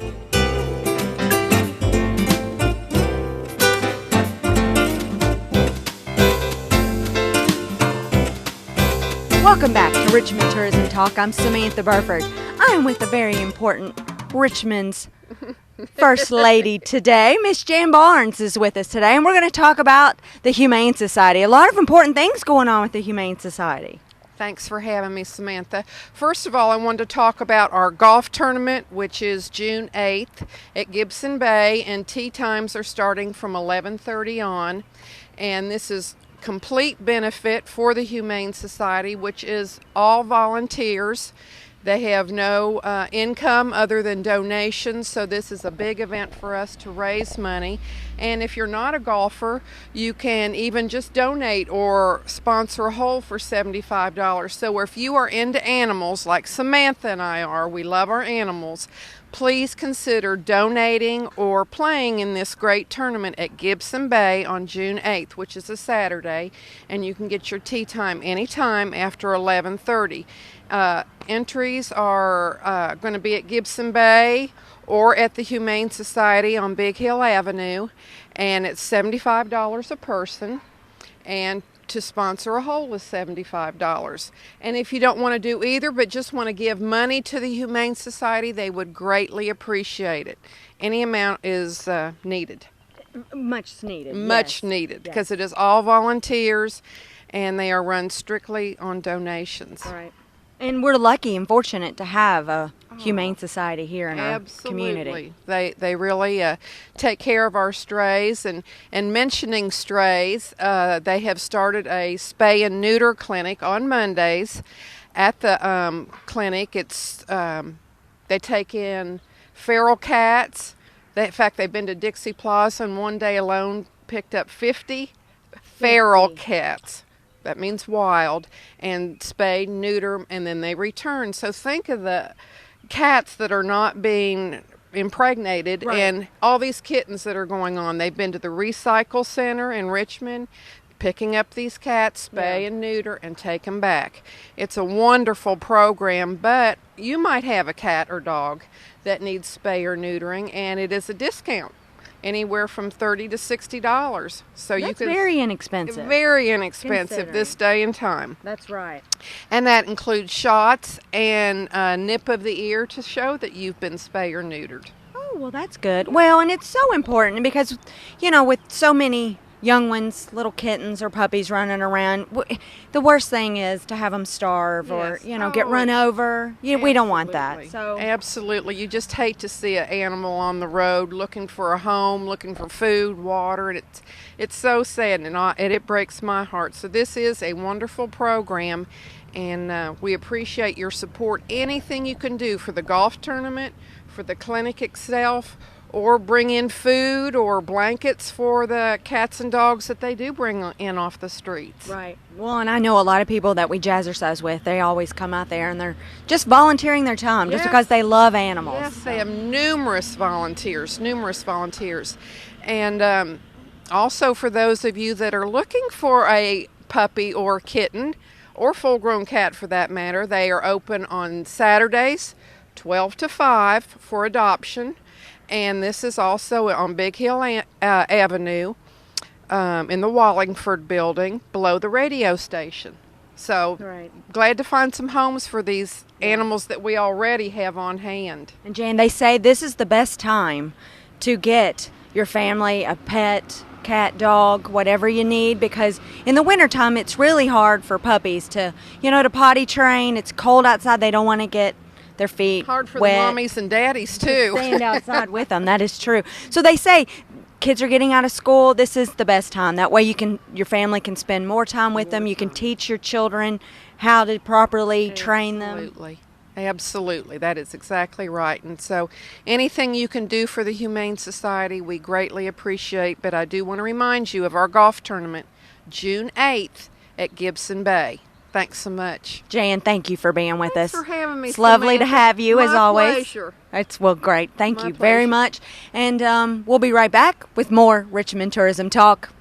Welcome back to Richmond Tourism Talk. I'm Samantha Burford. I'm with the very important Richmond's First Lady today. Miss Jan Barnes is with us today, and we're going to talk about the Humane Society. A lot of important things going on with the Humane Society. Thanks for having me, Samantha. First of all, I wanted to talk about our golf tournament, which is June 8th at Gibson Bay, and tee times are starting from 11:30 on. And this is complete benefit for the Humane Society, which is all volunteers. They have no income other than donations, so this is a big event for us to raise money. And if you're not a golfer, you can even just donate or sponsor a hole for $75. So if you are into animals, like Samantha and I are, we love our animals, please consider donating or playing in this great tournament at Gibson Bay on June 8th, which is a Saturday, and you can get your tee time anytime after 11:30. Entries are going to be at Gibson Bay or at the Humane Society on Big Hill Avenue, and it's $75 a person, and to sponsor a hole is $75. And if you don't want to do either but just want to give money to the Humane Society, they would greatly appreciate it. Any amount is needed. Much needed. Much needed, because it is all volunteers and they are run strictly on donations. Right. And we're lucky and fortunate to have a Humane Society here in our community. They really take care of our strays. And mentioning strays, they have started a spay and neuter clinic on Mondays. At the clinic, it's they take in feral cats. In fact, they've been to Dixie Plaza and one day alone picked up 50 feral cats. That means wild, and spay, neuter, and then they return. So think of the cats that are not being impregnated, right, and all these kittens that are going on. They've been to the recycle center in Richmond, picking up these cats, spay and neuter, and take them back. It's a wonderful program, but you might have a cat or dog that needs spay or neutering, and it is a discount. Anywhere from $30 to $60. So that's very inexpensive. Very inexpensive this day and time. That's right. And that includes shots and a nip of the ear to show that you've been spay or neutered. Oh, well, that's good. Well, and it's so important because, you know, with so many young ones, little kittens or puppies running around, the worst thing is to have them starve or, you know, get run over. We don't want that. So absolutely. You just hate to see an animal on the road looking for a home, looking for food, water, and it's so sad, and it breaks my heart. So this is a wonderful program, and we appreciate your support. Anything you can do for the golf tournament, for the clinic itself, or bring in food or blankets for the cats and dogs that they do bring in off the streets. Right. Well, and I know a lot of people that we jazzercise with, they always come out there and they're just volunteering their time just because they love animals. Yes, they have numerous volunteers. And also for those of you that are looking for a puppy or kitten, or full-grown cat for that matter, they are open on Saturdays, 12 to 5 for adoption. And this is also on Big Hill Avenue in the Wallingford building below the radio station. So glad to find some homes for these animals that we already have on hand. And Jan, they say this is the best time to get your family a pet, cat, dog, whatever you need, because in the wintertime it's really hard for puppies to, to potty train. It's cold outside. They don't want to get their feet hard for wet. The mommies and daddies too. Stand outside with them. That is true. So they say kids are getting out of school. This is the best time. That way your family can spend more time with them. You can teach your children how to properly train them. Absolutely. That is exactly right. And so anything you can do for the Humane Society, we greatly appreciate. But I do want to remind you of our golf tournament, June 8th at Gibson Bay. Thanks so much. Jan, thank you for being with us. Thanks for having me. It's lovely to have you, as always. My pleasure. It's great. Thank you very much. And we'll be right back with more Richmond Tourism Talk.